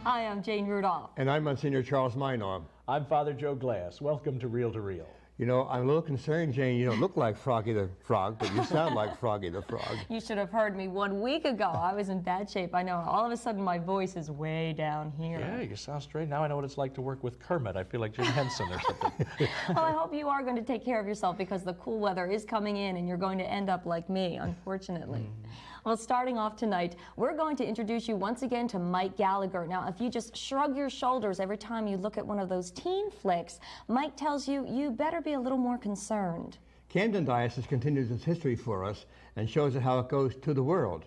Hi, I'm Jane Rudolph. And I'm Monsignor Charles Minor. I'm Father Joe Glass. Welcome to Reel to Reel. You know, I'm a little concerned, Jane. You don't look like Froggy the Frog, but you sound like Froggy the Frog. You should have heard me 1 week ago. I was in bad shape. I know. All of a sudden, my voice is way down here. Yeah, you sound straight. Now I know what it's like to work with Kermit. I feel like Jim Henson or something. Well, I hope you are going to take care of yourself because the cool weather is coming in and you're going to end up like me, unfortunately. Well, starting off tonight, we're going to introduce you once again to Mike Gallagher. Now, if you just shrug your shoulders every time you look at one of those teen flicks, Mike tells you you better be a little more concerned. Camden Diocese continues its history for us and shows us how it goes to the world.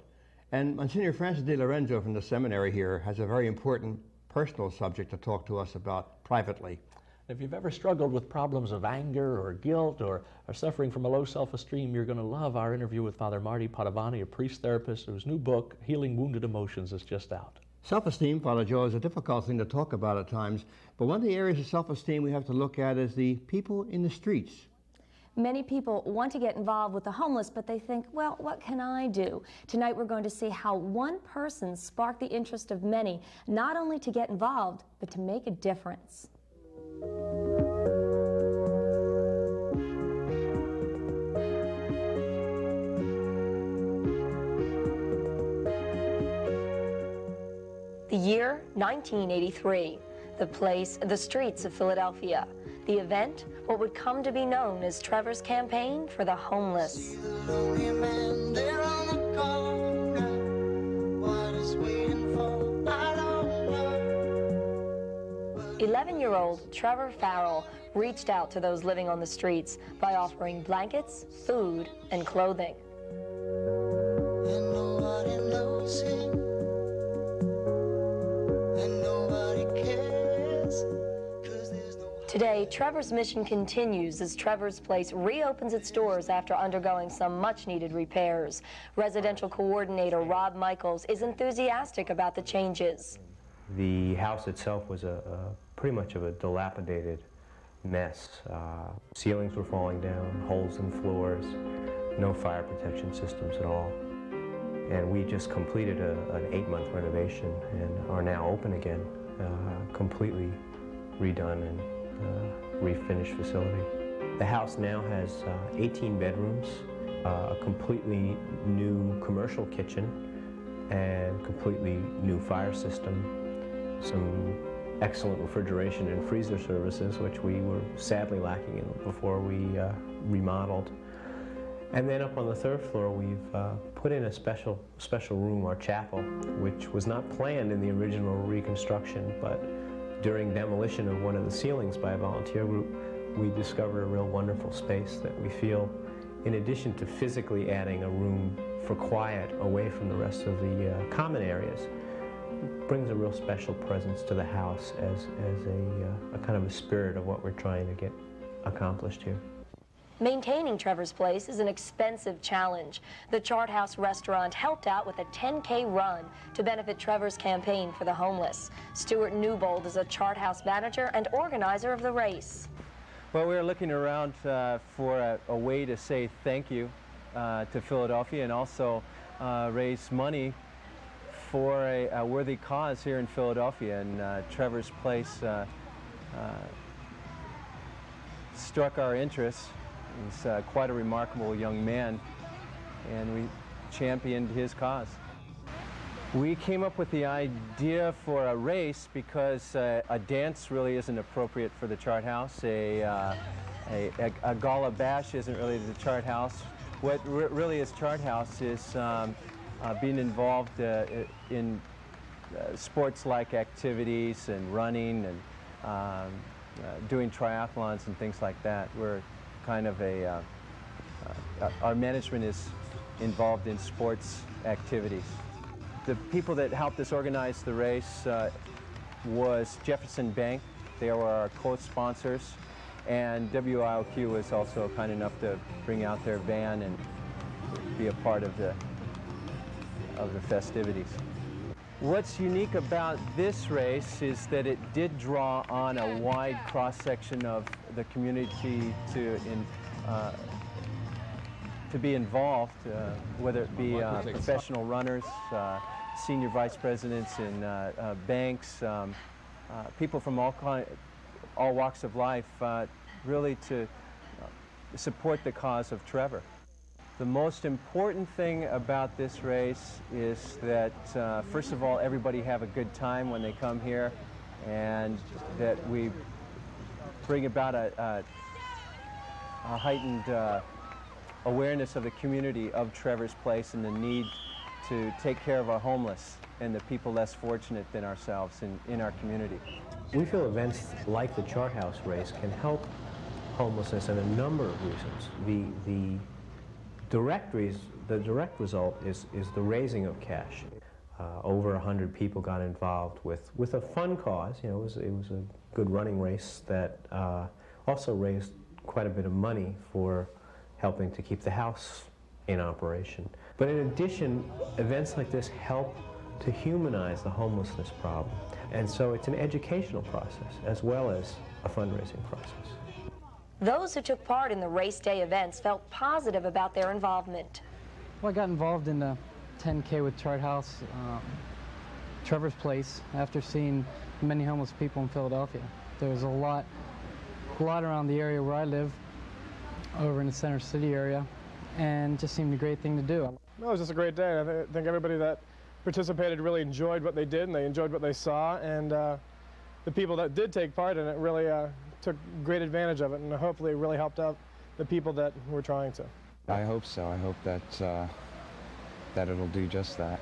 And Monsignor Francis de Lorenzo from the seminary here has a very important personal subject to talk to us about privately. If you've ever struggled with problems of anger or guilt or are suffering from a low self-esteem, you're going to love our interview with Father Marty Padovani, a priest-therapist whose new book, Healing Wounded Emotions, is just out. Self-esteem, Father Joe, is a difficult thing to talk about at times, but one of the areas of self-esteem we have to look at is the people in the streets. Many people want to get involved with the homeless, but they think, well, what can I do? Tonight we're going to see how one person sparked the interest of many, not only to get involved, but to make a difference. The year 1983. The streets of Philadelphia. The event, what would come to be known as Trevor's Campaign for the Homeless. 11-year-old Trevor Farrell reached out to those living on the streets by offering blankets, food, and clothing. Today, Trevor's mission continues as Trevor's Place reopens its doors after undergoing some much-needed repairs. Residential coordinator Rob Michaels is enthusiastic about the changes. The house itself was pretty much of a dilapidated mess. Ceilings were falling down, holes in floors, no fire protection systems at all. And we just completed an 8-month renovation and are now open again, completely redone and refinished facility. The house now has 18 bedrooms, a completely new commercial kitchen, and completely new fire system, some excellent refrigeration and freezer services, which we were sadly lacking in before we remodeled. And then up on the 3rd floor, we've put in a special room, our chapel, which was not planned in the original reconstruction, but during demolition of one of the ceilings by a volunteer group, we discovered a real wonderful space that we feel, in addition to physically adding a room for quiet away from the rest of the common areas, brings a real special presence to the house as a kind of a spirit of what we're trying to get accomplished here. Maintaining Trevor's Place is an expensive challenge. The Chart House restaurant helped out with a 10K run to benefit Trevor's Campaign for the Homeless. Stuart Newbold is a Chart House manager and organizer of the race. Well, we're looking around for a way to say thank you to Philadelphia and also raise money for a worthy cause here in Philadelphia. And Trevor's Place struck our interest. He's quite a remarkable young man, and we championed his cause. We came up with the idea for a race because a dance really isn't appropriate for the Chart House. A gala bash isn't really the Chart House. What really is Chart House is being involved in sports-like activities and running and doing triathlons and things like that. We're kind of our management is involved in sports activities. The people that helped us organize the race was Jefferson Bank. They were our co-sponsors, and WIOQ was also kind enough to bring out their van and be a part of the festivities. What's unique about this race is that it did draw on a wide cross-section of the community to be involved, whether it be professional runners, senior vice presidents in banks, people from all walks of life, really to support the cause of Trevor. The most important thing about this race is that, first of all, everybody have a good time when they come here, and that we bring about a heightened awareness of the community of Trevor's Place and the need to take care of our homeless and the people less fortunate than ourselves in our community. We feel events like the Chart House race can help homelessness in a number of reasons. The direct result is the raising of cash. Over 100 people got involved with a fun cause. You know, it was a good running race that also raised quite a bit of money for helping to keep the house in operation. But in addition, events like this help to humanize the homelessness problem. And so it's an educational process as well as a fundraising process. Those who took part in the race day events felt positive about their involvement. Well, I got involved in the 10K with Chart House, Trevor's Place, after seeing many homeless people in Philadelphia. There was a lot around the area where I live, over in the Center City area, and it just seemed a great thing to do. It was just a great day. I think everybody that participated really enjoyed what they did, and they enjoyed what they saw, and the people that did take part in it really took great advantage of it, and hopefully it really helped out the people that were trying to. I hope so. I hope that that it'll do just that,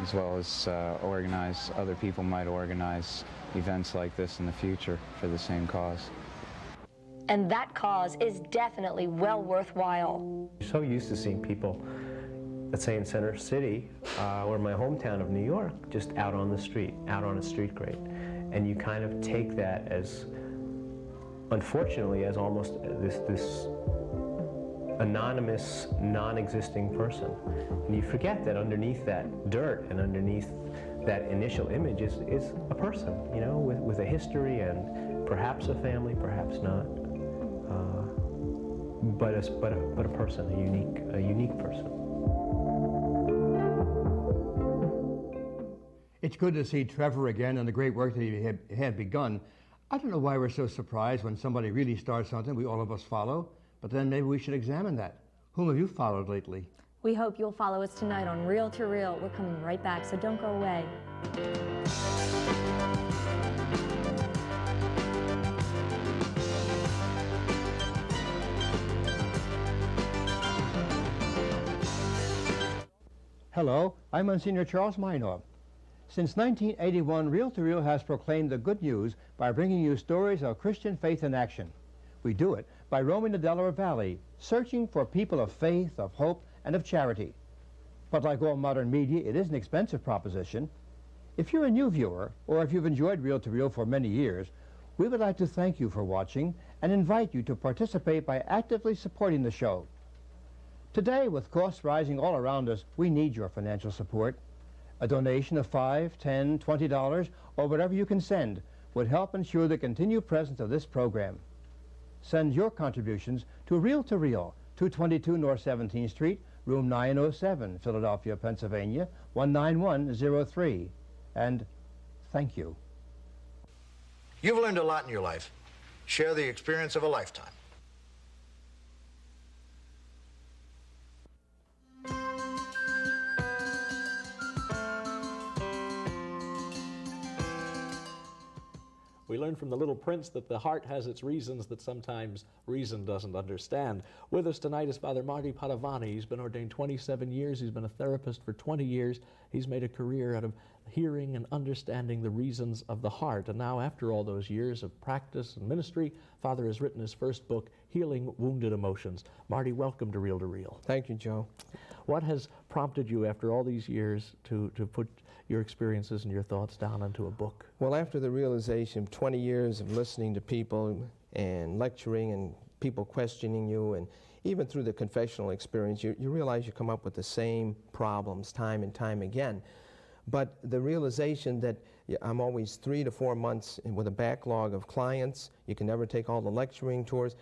as well as other people might organize events like this in the future for the same cause. And that cause is definitely well worthwhile. You're so used to seeing people, let's say in Center City, or my hometown of New York, just out on the street, out on a street grate. And you kind of take that as, unfortunately, as almost this anonymous, non-existing person. And you forget that underneath that dirt and underneath that initial image is a person, you know, with a history and perhaps a family, perhaps not. But a person, a unique person. It's good to see Trevor again and the great work that he had begun. I don't know why we're so surprised when somebody really starts something we all of us follow, but then maybe we should examine that. Whom have you followed lately? We hope you'll follow us tonight on Reel to Reel. We're coming right back, so don't go away. Hello, I'm Monsignor Charles Minor. Since 1981, Reel to Reel has proclaimed the good news by bringing you stories of Christian faith in action. We do it by roaming the Delaware Valley, searching for people of faith, of hope, and of charity. But like all modern media, it is an expensive proposition. If you're a new viewer, or if you've enjoyed Reel to Reel for many years, we would like to thank you for watching and invite you to participate by actively supporting the show. Today, with costs rising all around us, we need your financial support. A donation of $5, $10, $20, or whatever you can send would help ensure the continued presence of this program. Send your contributions to Reel, 222 North 17th Street, room 907, Philadelphia, Pennsylvania, 19103. And thank you. You've learned a lot in your life. Share the experience of a lifetime. We learn from the Little Prince that the heart has its reasons that sometimes reason doesn't understand. With us tonight is Father Marty Padovani. He's been ordained 27 years. He's been a therapist for 20 years. He's made a career out of hearing and understanding the reasons of the heart. And now, after all those years of practice and ministry, Father has written his first book, Healing Wounded Emotions. Marty, welcome to Reel to Reel. Thank you, Joe. What has prompted you after all these years to put your experiences and your thoughts down into a book? Well, after the realization of 20 years of listening to people and lecturing and people questioning you, and even through the confessional experience, you realize you come up with the same problems time and time again. But the realization that I'm always 3 to 4 months with a backlog of clients, you can never take all the lecturing tours,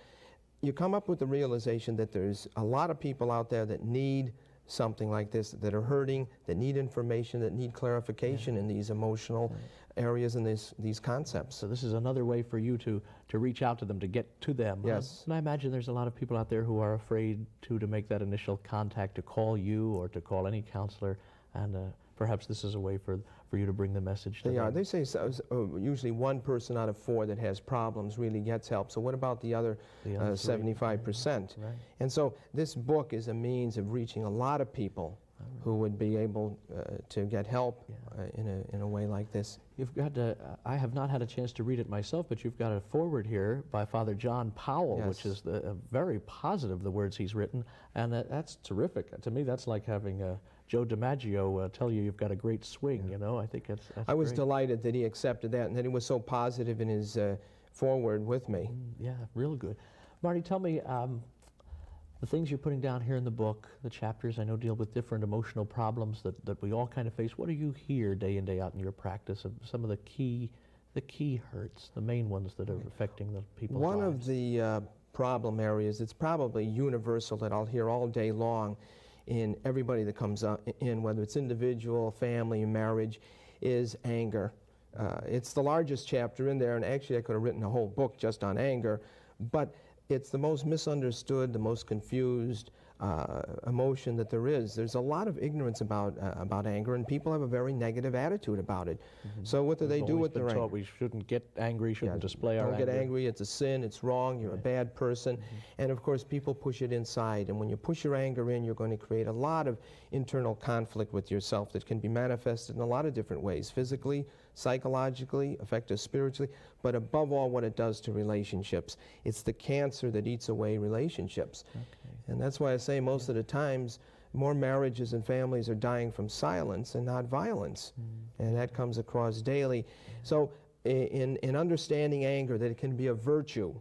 you come up with the realization that there's a lot of people out there that need something like this, that are hurting, that need information, that need clarification in these emotional areas and these concepts. So this is another way for you to reach out to them, to get to them. Yes. And I imagine there's a lot of people out there who are afraid to make that initial contact, to call you or to call any counselor, and perhaps this is a way for you to bring the message to them. They are. They say usually 1 person out of 4 that has problems really gets help. So what about the other 75%? Right. And so this book is a means of reaching a lot of people who would be able to get help in a way like this. You've got I have not had a chance to read it myself, but you've got a foreword here by Father John Powell, which is very positive, the words he's written, and that's terrific. To me, that's like having Joe DiMaggio tell you you've got a great swing, you know. I think that's I was great. delighted that he accepted that and that he was so positive in his foreword with me. Yeah, real good. Marty, tell me, the things you're putting down here in the book, the chapters, I know deal with different emotional problems that we all kind of face. What do you hear day in, day out in your practice of some of the key hurts, the main ones that are affecting the people's lives? One of the problem areas, it's probably universal, that I'll hear all day long in everybody that comes in, whether it's individual, family, marriage, is anger. It's the largest chapter in there, and actually I could have written a whole book just on anger, but it's the most misunderstood, the most confused emotion that there is. There's a lot of ignorance about anger, and people have a very negative attitude about it. So what do they do with their anger? We shouldn't get angry, shouldn't display our anger. Don't get angry, it's a sin, it's wrong, you're a bad person. And of course people push it inside, and when you push your anger in, you're going to create a lot of internal conflict with yourself that can be manifested in a lot of different ways, physically, psychologically, affect us spiritually, but above all what it does to relationships. It's the cancer that eats away relationships. And that's why I say most of the times more marriages and families are dying from silence and not violence. And that comes across daily. So in understanding anger, that it can be a virtue,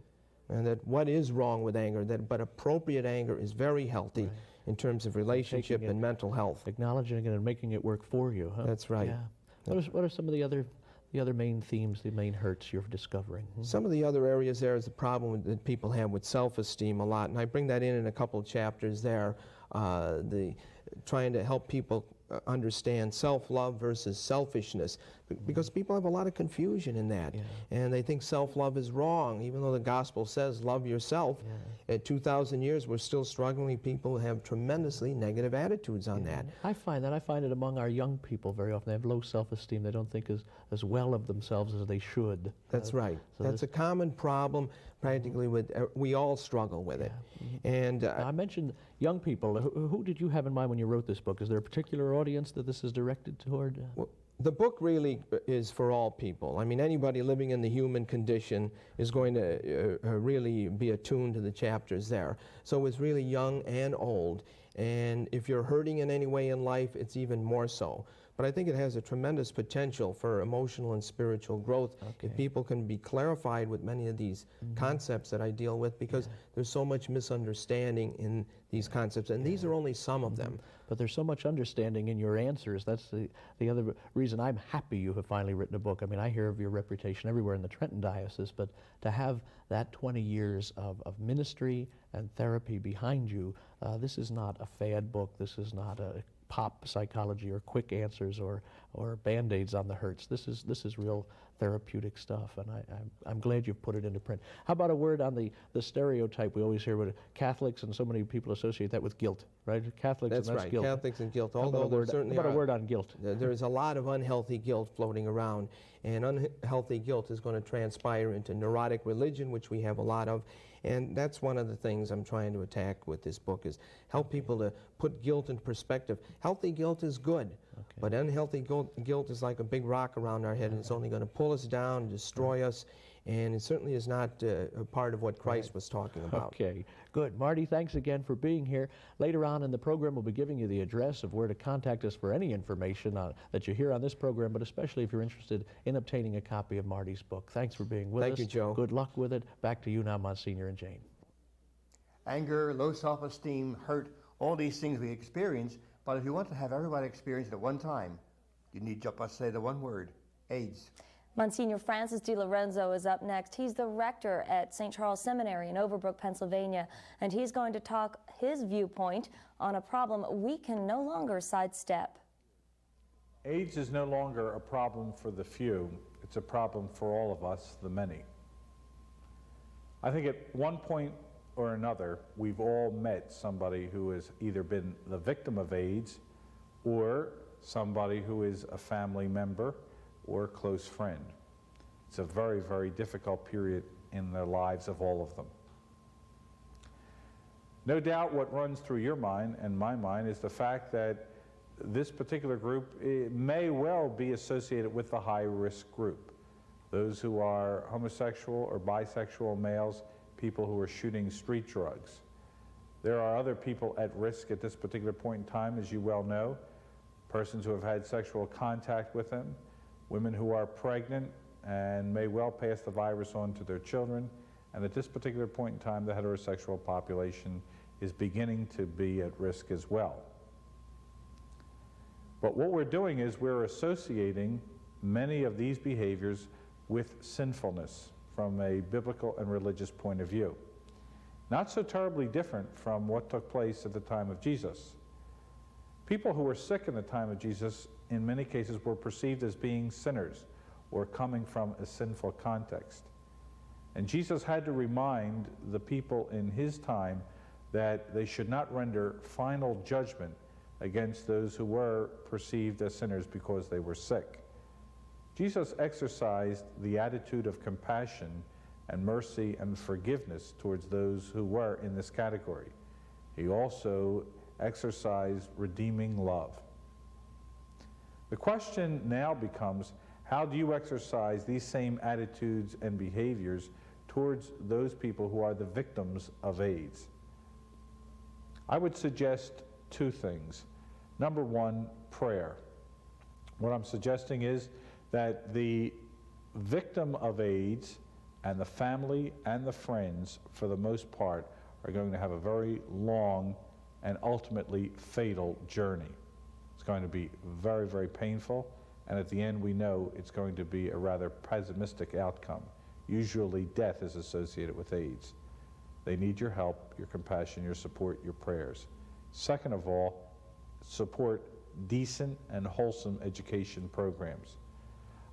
and that what is wrong with anger, but appropriate anger is very healthy in terms of relationship and mental health. Acknowledging it and making it work for you, huh? That's right. Yeah. What are some of the other main themes, the main hurts you're discovering? Some of the other areas there is the problem that people have with self-esteem a lot, and I bring that in a couple of chapters there, trying to help people understand self-love versus selfishness, because people have a lot of confusion in that, and they think self-love is wrong, even though the gospel says love yourself. At 2,000 years, we're still struggling. People have tremendously negative attitudes on that. I find it among our young people very often. They have low self-esteem. They don't think as well of themselves as they should. That's right. So that's a common problem practically we all struggle with it. And I mentioned young people. Who did you have in mind when you wrote this book? Is there a particular audience that this is directed toward? Well, the book really is for all people. I mean, anybody living in the human condition is going to really be attuned to the chapters there. So it's really young and old. And if you're hurting in any way in life, it's even more so. But I think it has a tremendous potential for emotional and spiritual growth if people can be clarified with many of these concepts that I deal with, because there's so much misunderstanding in these concepts, and these are only some of them. But there's so much understanding in your answers. That's the other reason I'm happy you have finally written a book. I mean, I hear of your reputation everywhere in the Trenton Diocese, but to have that 20 years of ministry and therapy behind you, this is not a fad book. This is not a pop psychology or quick answers or Band-Aids on the hurts. This is real therapeutic stuff, and I'm glad you've put it into print. How about a word on the stereotype we always hear with Catholics, and so many people associate that with guilt, right? Catholics, that's and that's right, guilt. Catholics and guilt. How Although about a word on guilt? There's a lot of unhealthy guilt floating around, and unhealthy guilt is going to transpire into neurotic religion, which we have a lot of. And that's one of the things I'm trying to attack with this book, is help people to put guilt in perspective. Healthy guilt is good, but unhealthy guilt is like a big rock around our head, and it's only going to pull us down, destroy us, and it certainly is not a part of what Christ was talking about. Okay, good. Marty, thanks again for being here. Later on in the program, we'll be giving you the address of where to contact us for any information that you hear on this program, but especially if you're interested in obtaining a copy of Marty's book. Thanks for being with us. Thank you, Joe. Good luck with it. Back to you now, Monsignor and Jane. Anger, low self-esteem, hurt, all these things we experience, but if you want to have everybody experience it at one time, you need to just say the one word: AIDS. Monsignor Francis DiLorenzo is up next. He's the rector at St. Charles Seminary in Overbrook, Pennsylvania, and he's going to talk his viewpoint on a problem we can no longer sidestep. AIDS is no longer a problem for the few, it's a problem for all of us, the many. I think at one point or another, we've all met somebody who has either been the victim of AIDS or somebody who is a family member or a close friend. It's a very, very difficult period in the lives of all of them. No doubt what runs through your mind and my mind is the fact that this particular group may well be associated with the high-risk group. Those who are homosexual or bisexual males, people who are shooting street drugs. There are other people at risk at this particular point in time, as you well know. Persons who have had sexual contact with them, women who are pregnant and may well pass the virus on to their children. And at this particular point in time, the heterosexual population is beginning to be at risk as well. But what we're doing is we're associating many of these behaviors with sinfulness from a biblical and religious point of view. Not so terribly different from what took place at the time of Jesus. People who were sick in the time of Jesus, in many cases, were perceived as being sinners or coming from a sinful context. And Jesus had to remind the people in his time that they should not render final judgment against those who were perceived as sinners because they were sick. Jesus exercised the attitude of compassion and mercy and forgiveness towards those who were in this category. He also exercised redeeming love. The question now becomes, how do you exercise these same attitudes and behaviors towards those people who are the victims of AIDS? I would suggest two things. Number one, prayer. What I'm suggesting is that the victim of AIDS and the family and the friends, for the most part, are going to have a very long and ultimately fatal journey. It's going to be very, very painful, and at the end we know it's going to be a rather pessimistic outcome. Usually death is associated with AIDS. They need your help, your compassion, your support, your prayers. Second of all, support decent and wholesome education programs.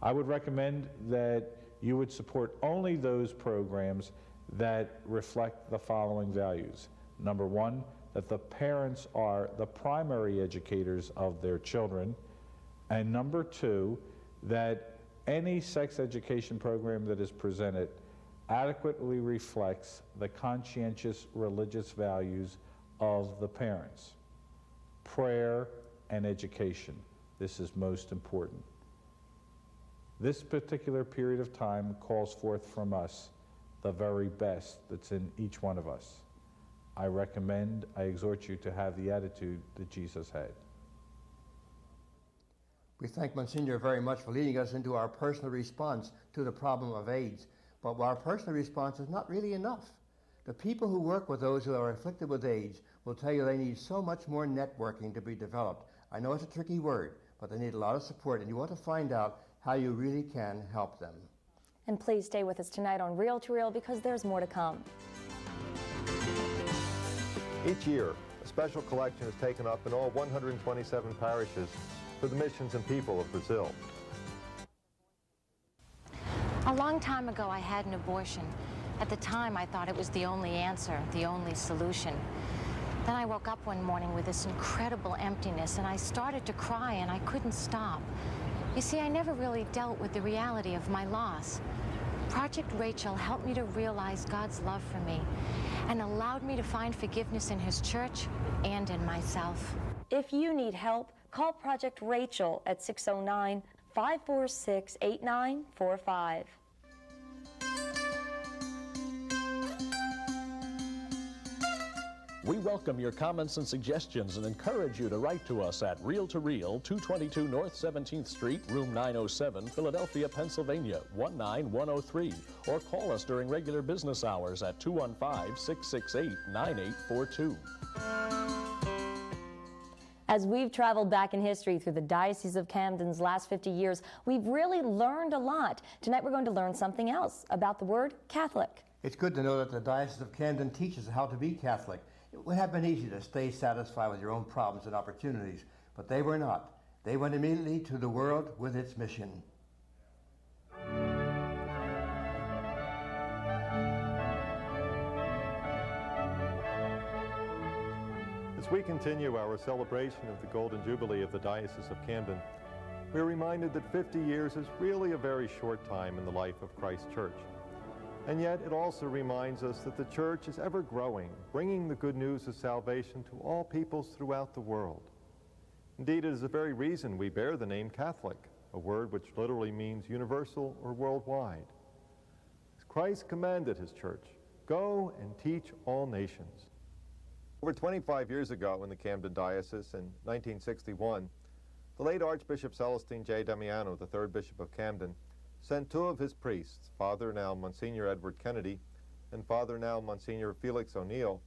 I would recommend that you would support only those programs that reflect the following values. Number one, that the parents are the primary educators of their children. And number two, that any sex education program that is presented adequately reflects the conscientious religious values of the parents. Prayer and education. This is most important. This particular period of time calls forth from us the very best that's in each one of us. I exhort you to have the attitude that Jesus had. We thank Monsignor very much for leading us into our personal response to the problem of AIDS. But our personal response is not really enough. The people who work with those who are afflicted with AIDS will tell you they need so much more networking to be developed. I know it's a tricky word, but they need a lot of support, and you want to find out how you really can help them. And please stay with us tonight on Reel to Reel, because there's more to come. Each year, a special collection is taken up in all 127 parishes for the missions and people of Brazil. A long time ago, I had an abortion. At the time, I thought it was the only answer, the only solution. Then I woke up one morning with this incredible emptiness, and I started to cry, and I couldn't stop. You see, I never really dealt with the reality of my loss. Project Rachel helped me to realize God's love for me and allowed me to find forgiveness in His church and in myself. If you need help, call Project Rachel at 609-546-8945. We welcome your comments and suggestions and encourage you to write to us at Reel to Reel, 222 North 17th Street, room 907, Philadelphia, Pennsylvania, 19103, or call us during regular business hours at 215-668-9842. As we've traveled back in history through the Diocese of Camden's last 50 years, we've really learned a lot. Tonight we're going to learn something else about the word Catholic. It's good to know that the Diocese of Camden teaches how to be Catholic. It would have been easy to stay satisfied with your own problems and opportunities, but they were not. They went immediately to the world with its mission. As we continue our celebration of the Golden Jubilee of the Diocese of Camden, we're reminded that 50 years is really a very short time in the life of Christ Church. And yet it also reminds us that the Church is ever growing, bringing the good news of salvation to all peoples throughout the world. Indeed, it is the very reason we bear the name Catholic, a word which literally means universal or worldwide. As Christ commanded his Church, go and teach all nations. Over 25 years ago in the Camden Diocese, in 1961, the late Archbishop Celestine J. Damiano, the third Bishop of Camden, sent two of his priests, Father now Monsignor Edward Kennedy and Father now Monsignor Felix O'Neill,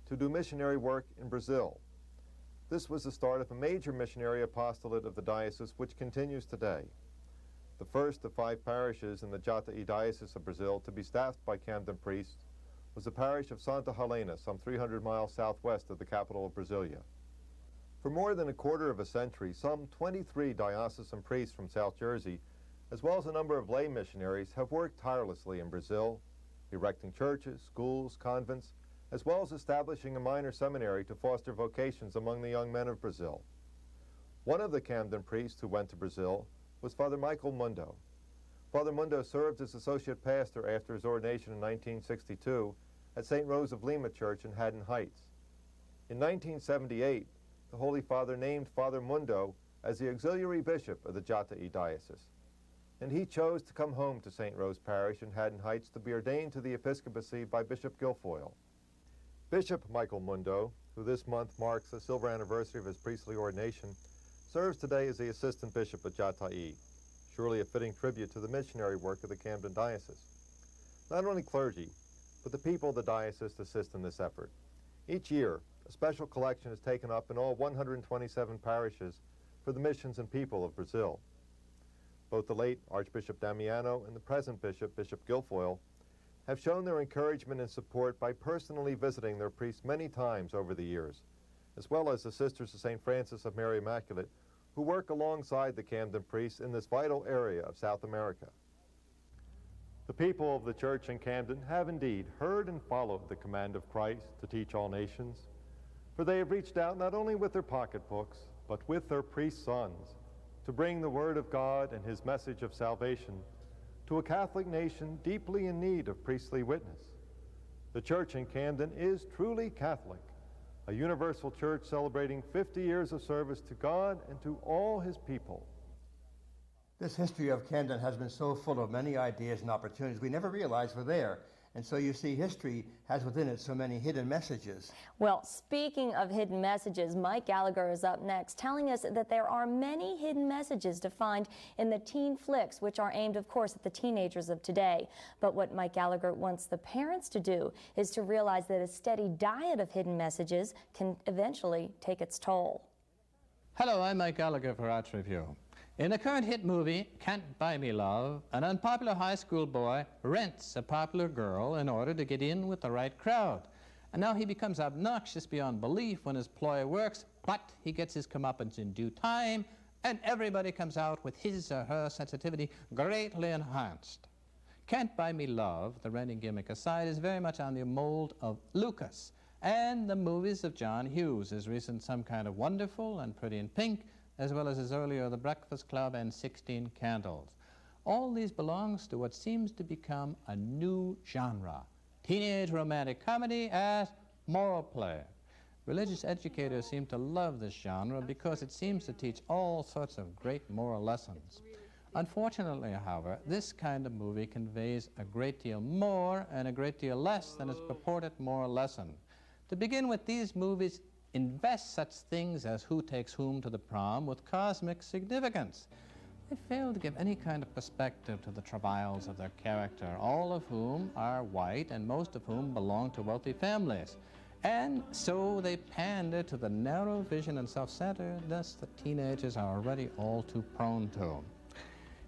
to do missionary work in Brazil. This was the start of a major missionary apostolate of the diocese which continues today. The first of 5 parishes in the Jataí Diocese of Brazil to be staffed by Camden priests was the parish of Santa Helena, some 300 miles southwest of the capital of Brasilia. For more than a quarter of a century, some 23 diocesan priests from South Jersey, as well as a number of lay missionaries, have worked tirelessly in Brazil, erecting churches, schools, convents, as well as establishing a minor seminary to foster vocations among the young men of Brazil. One of the Camden priests who went to Brazil was Father Michael Mundo. Father Mundo served as associate pastor after his ordination in 1962 at St. Rose of Lima Church in Haddon Heights. In 1978, the Holy Father named Father Mundo as the auxiliary bishop of the Jataí Diocese, and he chose to come home to St. Rose Parish in Haddon Heights to be ordained to the episcopacy by Bishop Guilfoyle. Bishop Michael Mundo, who this month marks the silver anniversary of his priestly ordination, serves today as the assistant bishop at Jataí, surely a fitting tribute to the missionary work of the Camden Diocese. Not only clergy, but the people of the diocese assist in this effort. Each year, a special collection is taken up in all 127 parishes for the missions and people of Brazil. Both the late Archbishop Damiano and the present bishop, Bishop Guilfoyle, have shown their encouragement and support by personally visiting their priests many times over the years, as well as the Sisters of St. Francis of Mary Immaculate, who work alongside the Camden priests in this vital area of South America. The people of the church in Camden have indeed heard and followed the command of Christ to teach all nations, for they have reached out not only with their pocketbooks, but with their priest sons, to bring the word of God and his message of salvation to a Catholic nation deeply in need of priestly witness. The church in Camden is truly Catholic, a universal church celebrating 50 years of service to God and to all his people. This history of Camden has been so full of many ideas and opportunities we never realized were there. And so you see, history has within it so many hidden messages. Well, speaking of hidden messages, Mike Gallagher is up next, telling us that there are many hidden messages to find in the teen flicks, which are aimed, of course, at the teenagers of today. But what Mike Gallagher wants the parents to do is to realize that a steady diet of hidden messages can eventually take its toll. Hello, I'm Mike Gallagher for Arts Review. In the current hit movie, Can't Buy Me Love, an unpopular high school boy rents a popular girl in order to get in with the right crowd. And now he becomes obnoxious beyond belief when his ploy works, but he gets his comeuppance in due time, and everybody comes out with his or her sensitivity greatly enhanced. Can't Buy Me Love, the renting gimmick aside, is very much on the mold of Lucas and the movies of John Hughes, his recent Some Kind of Wonderful and Pretty in Pink, as well as his earlier The Breakfast Club and 16 Candles. All these belongs to what seems to become a new genre, teenage romantic comedy as moral play. Religious educators seem to love this genre because it seems to teach all sorts of great moral lessons. Unfortunately, however, this kind of movie conveys a great deal more and a great deal less than its purported moral lesson. To begin with, these movies invest such things as who takes whom to the prom with cosmic significance. They fail to give any kind of perspective to the travails of their character, all of whom are white and most of whom belong to wealthy families. And so they pander to the narrow vision and self-centeredness that teenagers are already all too prone to.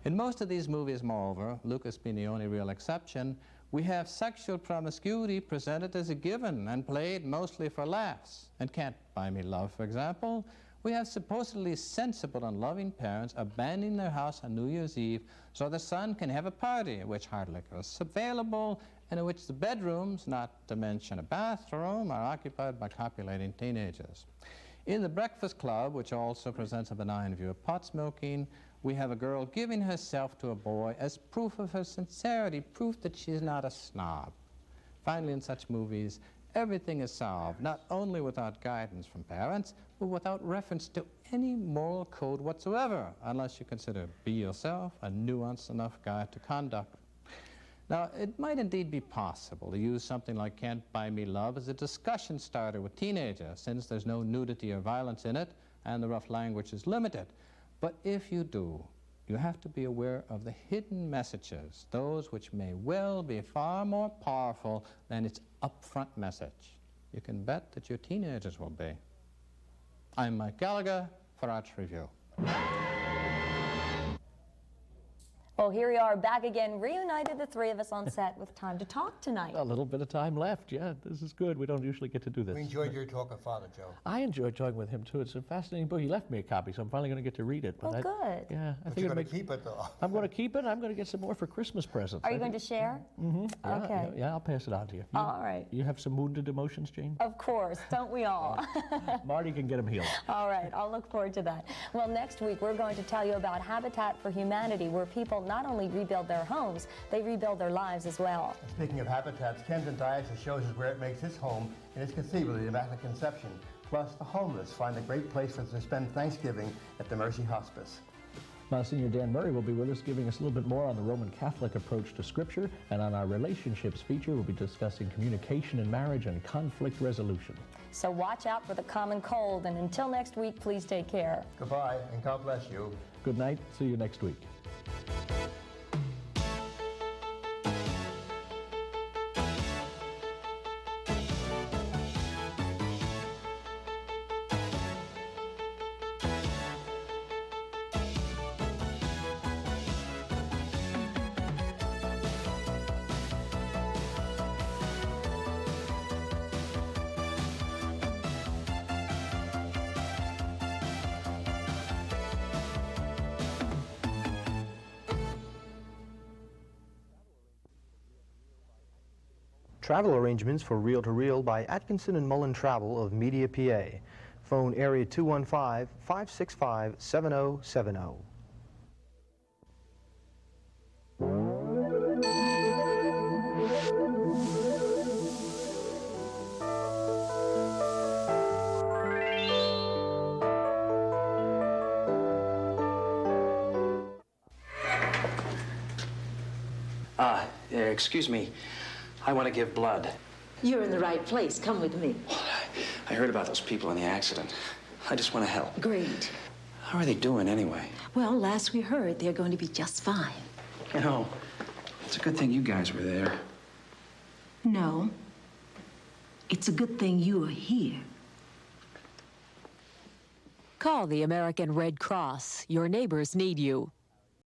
In most of these movies, moreover, Lucas being the only real exception, we have sexual promiscuity presented as a given and played mostly for laughs. In Can't Buy Me Love, for example, we have supposedly sensible and loving parents abandoning their house on New Year's Eve so the son can have a party in which hard liquor is available and in which the bedrooms, not to mention a bathroom, are occupied by copulating teenagers. In The Breakfast Club, which also presents a benign view of pot smoking, we have a girl giving herself to a boy as proof of her sincerity, proof that she's not a snob. Finally, in such movies, everything is solved, not only without guidance from parents, but without reference to any moral code whatsoever, unless you consider Be Yourself a nuanced enough guide to conduct. Now, it might indeed be possible to use something like Can't Buy Me Love as a discussion starter with teenagers, since there's no nudity or violence in it, and the rough language is limited. But if you do, you have to be aware of the hidden messages, those which may well be far more powerful than its upfront message. You can bet that your teenagers will be. I'm Mike Gallagher for Arts Review. Well, here we are back again, reunited, the three of us on set with time to talk tonight. A little bit of time left, yeah. This is good. We don't usually get to do this. We enjoyed your talk with Father Joe. I enjoyed talking with him, too. It's a fascinating book. He left me a copy, so I'm finally going to get to read it. But good. Yeah, I But think you're going to keep it, though. I'm going to keep it. I'm going to get some more for Christmas presents. Are you going to share? Mm-hmm. Yeah, Okay. Yeah, I'll pass it on to you. All right. You have some wounded emotions, Jane? Of course, don't we all? Marty can get them healed. All right, I'll look forward to that. Well, next week we're going to tell you about Habitat for Humanity, where people not only rebuild their homes, they rebuild their lives as well. Speaking of habitats, Camden Diocese shows us where it makes its home in its cathedral, the Immaculate Conception. Plus, the homeless find a great place for them to spend Thanksgiving at the Mercy Hospice. Monsignor Dan Murray will be with us, giving us a little bit more on the Roman Catholic approach to Scripture, and on our relationships feature, we'll be discussing communication in marriage and conflict resolution. So watch out for the common cold, and until next week, please take care. Goodbye, and God bless you. Good night. See you next week. Travel arrangements for reel-to-reel by Atkinson and Mullen Travel of Media, PA. Phone area 215-565-7070. Excuse me. I want to give blood. You're in the right place. Come with me. I heard about those people in the accident. I just want to help. Great. How are they doing anyway? Well, last we heard, they're going to be just fine. You know, it's a good thing you guys were there. No. It's a good thing you are here. Call the American Red Cross. Your neighbors need you.